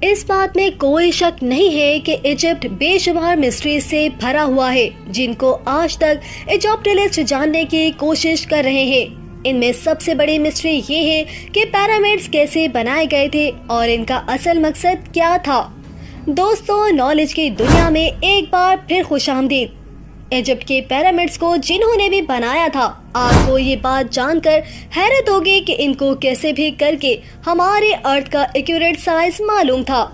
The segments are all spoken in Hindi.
इस बात में कोई शक नहीं है कि इजिप्ट बेशुमार मिस्ट्री से भरा हुआ है, जिनको आज तक इजिप्टियलिस्ट जानने की कोशिश कर रहे हैं। इनमें सबसे बड़ी मिस्ट्री ये है कि पिरामिड्स कैसे बनाए गए थे और इनका असल मकसद क्या था। दोस्तों, नॉलेज की दुनिया में एक बार फिर खुशामदीद। इजिप्ट के पिरामिड्स को जिन्होंने भी बनाया था, आपको ये बात जानकर हैरत होगी कि इनको कैसे भी करके हमारे अर्थ का एक्यूरेट साइज मालूम था।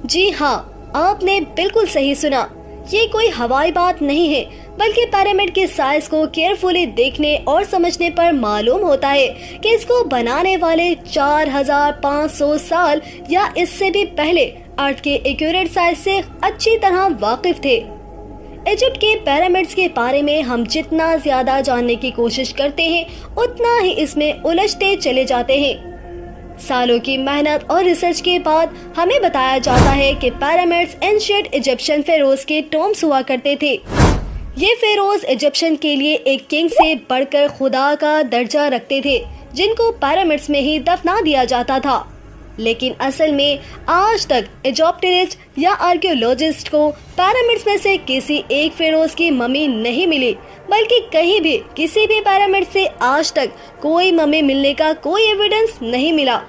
जी हाँ, आपने बिल्कुल सही सुना। ये कोई हवाई बात नहीं है, बल्कि पिरामिड के साइज को केयरफुली देखने और समझने पर मालूम होता है कि इसको बनाने वाले 4500 साल या इससे भी पहले अर्थ के एक्यूरेट साइज से अच्छी तरह वाकिफ थे। इजिप्ट के पिरामिड्स के बारे में हम जितना ज्यादा जानने की कोशिश करते हैं, उतना ही इसमें उलझते चले जाते हैं। सालों की मेहनत और रिसर्च के बाद हमें बताया जाता है कि पिरामिड्स एंशिएंट इजिप्शियन फेरोज के टॉम्ब्स हुआ करते थे। ये फेरोज इजिप्शियन के लिए एक किंग से बढ़कर खुदा का दर्जा रखते थे, जिनको पिरामिड्स में ही दफना दिया जाता था। लेकिन असल में आज तक इजिप्टियलिस्ट या आर्कियोलॉजिस्ट को पिरामिड्स में से किसी एक फेरोज की मम्मी नहीं मिली, बल्कि कहीं भी किसी भी पिरामिड से आज तक कोई मम्मी मिलने का कोई एविडेंस नहीं मिला।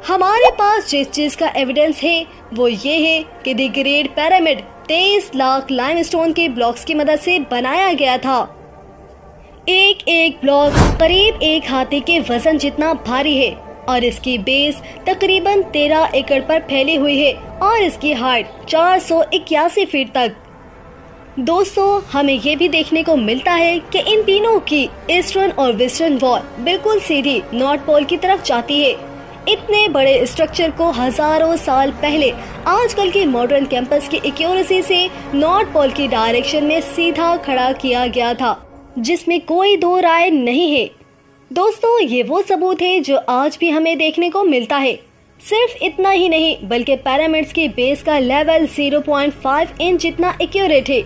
हमारे पास जिस चीज का एविडेंस है वो ये है कि the great pyramid 23 lakh limestone के ब्लॉक्स की मदद से बनाया गया था। एक एक ब्लॉक करीब एक हाथी के वजन जितना भारी है और इसकी बेस तकरीबन 13 एकड़ पर फैली हुई है और इसकी हाइट 481 फीट तक। दोस्तों, हमें ये भी देखने को मिलता है कि इन तीनों की ईस्टर्न और वेस्टर्न वॉल बिल्कुल सीधी नॉर्थ पोल की तरफ जाती है। इतने बड़े स्ट्रक्चर को हजारों साल पहले आजकल के मॉडर्न कैंपस की एक्यूरेसी से नॉर्थ पोल की डायरेक्शन में सीधा खड़ा किया गया था, जिसमें कोई दो राय नहीं है। दोस्तों, ये वो सबूत है जो आज भी हमें देखने को मिलता है। सिर्फ इतना ही नहीं, बल्कि पिरामिड्स की बेस का लेवल 0.5 इंच जितना एक्यूरेट है।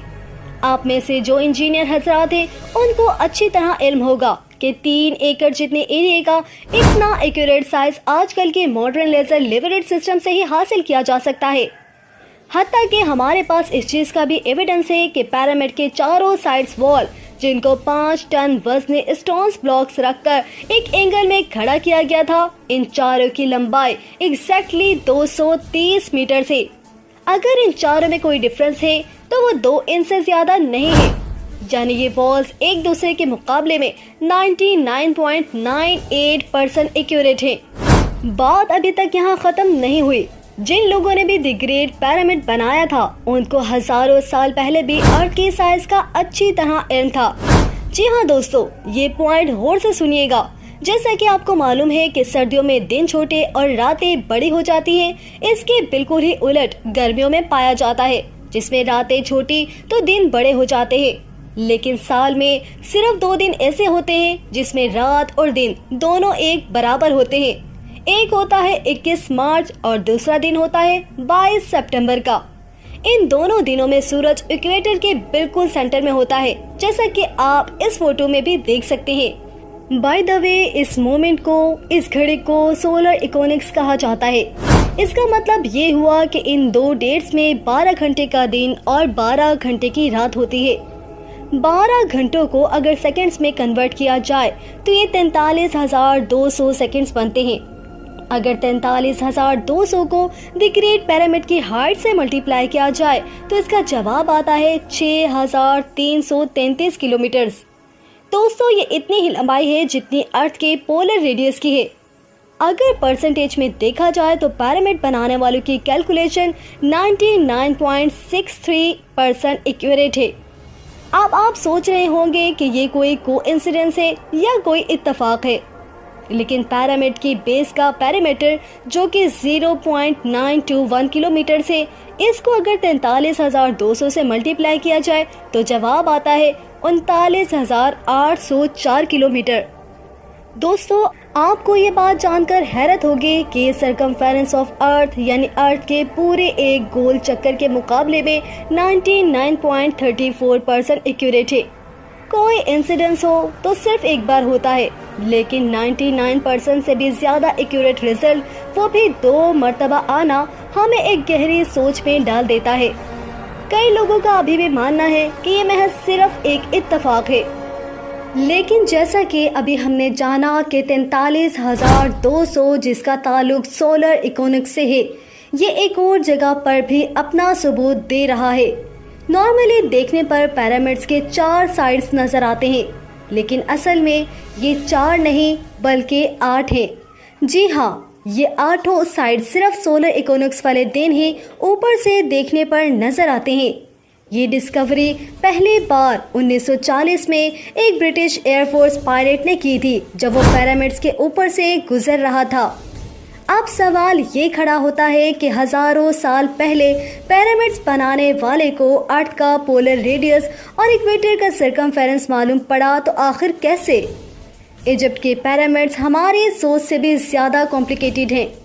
आप में से जो इंजीनियर हजरात हैं, उनको अच्छी तरह इल्म होगा कि 3 एकड़ जितने एरिया का इतना एक्यूरेट साइज आजकल के मॉडर्न लेजर लेवरेट सिस्टम से ही हासिल किया जा सकता है। हत्ता कि हमारे पास इस चीज का भी एविडेंस है कि पिरामिड के चारों साइड्स वॉल, जिनको 5 टन वजनी स्टोन्स ब्लॉक्स रखकर एक एंगल में खड़ा किया गया था, इन चारों की लंबाई एग्जैक्टली 230 मीटर है। अगर इन चारों में कोई डिफरेंस है तो वो 2 इंच से ज्यादा नहीं है, यानी ये वॉल्स एक दूसरे के मुकाबले में 99.98% एक्यूरेट हैं। बात अभी तक यहाँ खत्म नहीं हुई। जिन लोगों ने भी द ग्रेट पिरामिड बनाया था, उनको हजारों साल पहले भी अर्थ के साइज का अच्छी तरह इल्म था। जी हाँ दोस्तों, ये पॉइंट गौर से सुनिएगा। जैसा कि आपको मालूम है कि सर्दियों में दिन छोटे और रातें बड़ी हो जाती हैं, इसके बिल्कुल ही उलट गर्मियों में पाया जाता है, जिसमें रातें छोटी तो दिन बड़े हो जाते हैं। लेकिन साल में सिर्फ 2 दिन ऐसे होते हैं जिसमें रात और दिन दोनों एक बराबर होते हैं। एक होता है 21 मार्च और दूसरा दिन होता है 22 सितंबर का। इन दोनों दिनों में सूरज इक्वेटर के बिल्कुल सेंटर में होता है, जैसा कि आप इस फोटो में भी देख सकते हैं। बाय द वे, इस मोमेंट को, इस घड़ी को सोलर इकोनिक्स कहा जाता है। इसका मतलब ये हुआ कि इन 2 डेट्स में 12 घंटे का दिन और 12 घंटे की रात होती है। 12 घंटों को अगर सेकंड्स में कन्वर्ट किया जाए तो ये 43,200 सेकंड्स बनते हैं। अगर 43,200 को द ग्रेट पिरामिड की हाइट से मल्टीप्लाई किया जाए तो इसका जवाब आता है 6,333 किलोमीटर। दोस्तों, ये इतनी ही लंबाई है जितनी अर्थ के पोलर रेडियस की है। अगर परसेंटेज में देखा जाए तो पिरामिड बनाने वालों की कैलकुलेशन 99.63% एक्यूरेट है। अब आप सोच रहे होंगे कि ये कोई कोइंसिडेंस है या कोई इत्तेफाक है, लेकिन पिरामिड की बेस का पेरीमीटर जो कि 0.921 किलोमीटर से, इसको अगर 43,200 से मल्टीप्लाई किया जाए तो जवाब आता है 39,804 किलोमीटर। दोस्तों, आपको ये बात जानकर हैरत होगी कि सरकमफेरेंस ऑफ अर्थ यानी अर्थ के पूरे एक गोल चक्कर के मुकाबले में 99.34% एक्यूरेट है। कोई इंसिडेंस हो तो सिर्फ एक बार होता है, लेकिन 99% से भी ज्यादा एक्यूरेट रिजल्ट, वो भी 2 मर्तबा आना हमें एक गहरी सोच में डाल देता है। कई लोगों का अभी भी मानना है कि ये महज सिर्फ एक इत्तेफाक है, लेकिन जैसा कि अभी हमने जाना कि 43,200 जिसका ताल्लुक सोलर इकोनॉमिक्स से है, ये एक और जगह पर भी अपना सबूत दे रहा है। नॉर्मली देखने पर पिरामिड्स के 4 साइड्स नजर आते हैं, लेकिन असल में ये 4 नहीं बल्कि 8 हैं। जी हाँ, ये 8 साइड सिर्फ सोलर इकोनॉमिक्स वाले दिन ही ऊपर से देखने पर नजर आते हैं। ये डिस्कवरी पहली बार 1940 में एक ब्रिटिश एयरफोर्स पायलट ने की थी, जब वो पिरामिड्स के ऊपर से गुजर रहा था। अब सवाल ये खड़ा होता है कि हजारों साल पहले पिरामिड्स बनाने वाले को अर्थ का पोलर रेडियस और इक्वेटर का सर्कमफेरेंस मालूम पड़ा, तो आखिर कैसे? इजिप्ट के पिरामिड्स हमारी सोच से भी ज्यादा कॉम्प्लिकेटेड हैं।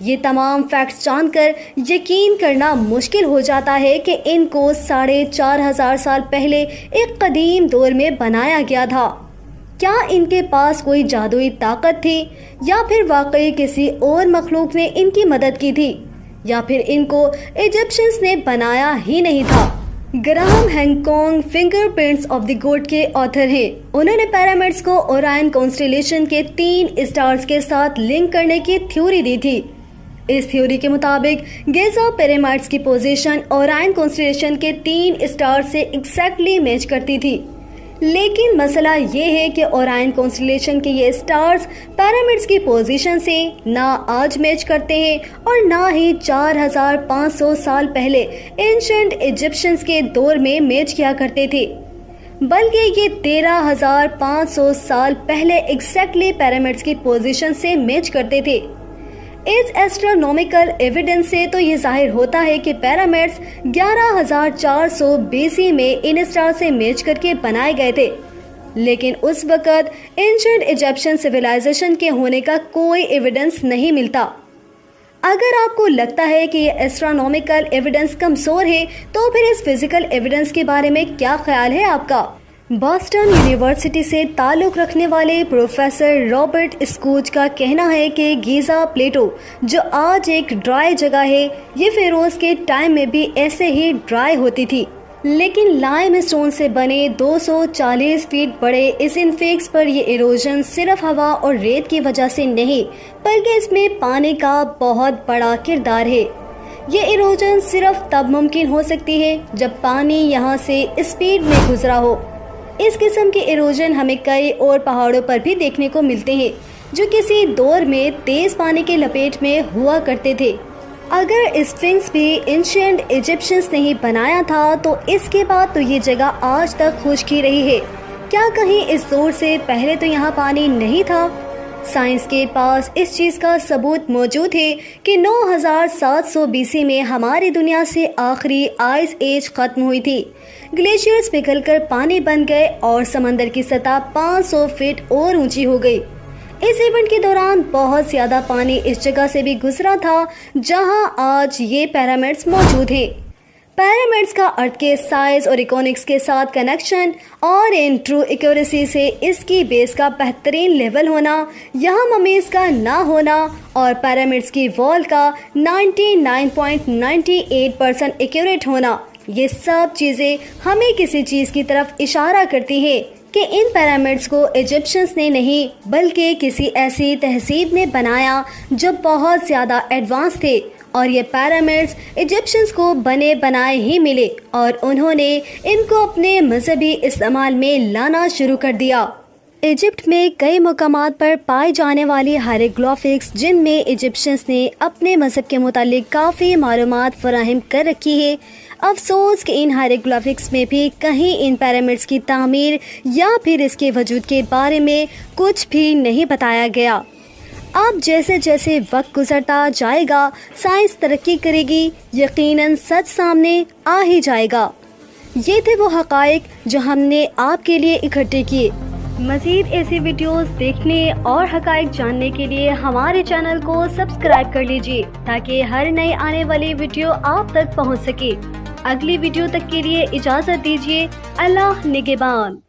ये तमाम फैक्ट्स जानकर यकीन करना मुश्किल हो जाता है कि इनको 4,500 साल पहले एक कदीम दौर में बनाया गया था। क्या इनके पास कोई जादुई ताकत थी, या फिर वाकई किसी और मखलूक ने इनकी मदद की थी, या फिर इनको इजिप्शियंस ने बनाया ही नहीं था? Graham Hancock fingerprints of the God के ऑथर हैं। उन्होंने पिरामिड्स को ओरायन कॉन्स्टेलेशन के 3 स्टार्स के साथ लिंक करने की थ्योरी दी थी। इस थ्योरी के मुताबिक गिज़ा पिरामिड्स की पोजीशन ओरायन कॉन्स्टेलेशन के 3 स्टार से एग्जैक्टली मैच करती थी। लेकिन मसला ये है कि ओरायन कॉन्स्टेलेशन के ये स्टार्स पिरामिड्स की पोजीशन से ना आज मैच करते हैं और ना ही 4,500 साल पहले एंशिएंट इजिप्शियंस के दौर में मैच किया करते थे, बल्कि ये 13,500 साल पहले एग्जैक्टली पिरामिड्स की पोजीशन से मैच करते थे। इस एस्ट्रोनॉमिकल एविडेंस से तो ये जाहिर होता है कि पिरामिड्स 11,400 BC में इन स्टार से मैच करके बनाए गए थे, लेकिन उस वक़्त एंशिएंट इजिप्शियन सिविलाइजेशन के होने का कोई एविडेंस नहीं मिलता। अगर आपको लगता है कि ये एस्ट्रोनॉमिकल एविडेंस कमजोर है, तो फिर इस फिजिकल एविडेंस के बारे में क्या ख्याल है आपका? बॉस्टन यूनिवर्सिटी से ताल्लुक रखने वाले प्रोफेसर रॉबर्ट स्कूच का कहना है कि गीज़ा प्लेटो, जो आज एक ड्राई जगह है, ये फेरोज के टाइम में भी ऐसे ही ड्राई होती थी। लेकिन लाइम स्टोन से बने 240 फीट बड़े इस इनफेक्स पर ये इरोजन सिर्फ हवा और रेत की वजह से नहीं, बल्कि इसमें पानी का बहुत बड़ा किरदार है। ये इरोजन सिर्फ तब मुमकिन हो सकती है जब पानी यहाँ से स्पीड में गुजरा हो। इस किस्म के इरोजन हमें कई और पहाड़ों पर भी देखने को मिलते हैं, जो किसी दौर में तेज पानी के लपेट में हुआ करते थे। अगर स्फिंक्स भी एंशिएंट इजिप्शियंस ने ही बनाया था, तो इसके बाद तो ये जगह आज तक खुश्क ही रही है। क्या कहीं इस दौर से पहले तो यहाँ पानी नहीं था? साइंस के पास इस चीज का सबूत मौजूद है कि 9,700 BC में हमारी दुनिया से आखिरी आइस एज खत्म हुई थी। ग्लेशियर्स पिघलकर पानी बन गए और समंदर की सतह 500 फीट और ऊंची हो गई। इस इवेंट के दौरान बहुत ज्यादा पानी इस जगह से भी गुजरा था जहां आज ये पिरामिड्स मौजूद हैं। पिरामिड्स का अर्थ के साइज और इकोनिक्स के साथ कनेक्शन और इन ट्रू एक्यूरेसी से इसकी बेस का बेहतरीन लेवल होना, यहाँ ममीज का ना होना और पिरामिड्स की वॉल का 99.98% एक्यूरेट होना, ये सब चीजें हमें किसी चीज की तरफ इशारा करती हैं कि इन पिरामिड्स को इजिप्शियंस ने नहीं बल्कि किसी ऐसी तहजीब ने बनाया जो बहुत ज्यादा एडवांस थे, और ये पिरामिड्स इजिप्शियंस को बने बनाए ही मिले और उन्होंने इनको अपने मजहबी इस्तेमाल में लाना शुरू कर दिया। इजिप्ट में कई मकामात पर पाई जाने वाली हायरोग्लिफिक्स, जिनमें इजिप्शियंस ने अपने मजहब के मुतालिक काफ़ी मालूमात फराहम कर रखी है। अफसोस कि इन हायरोग्लिफिक्स में भी कहीं इन पिरामिड्स की तामीर या फिर इसके वजूद के बारे में कुछ भी नहीं बताया गया। अब जैसे जैसे वक्त गुजरता जाएगा, साइंस तरक्की करेगी, यकीनन सच सामने आ ही जाएगा। ये थे वो हकाइक जो हमने आपके लिए इकट्ठे किए। मज़ीद ऐसी वीडियोस देखने और हकाइक जानने के लिए हमारे चैनल को सब्सक्राइब कर लीजिए, ताकि हर नई आने वाली वीडियो आप तक पहुंच सके। अगली वीडियो तक के लिए इजाज़त दीजिए। अल्लाह निगहबान।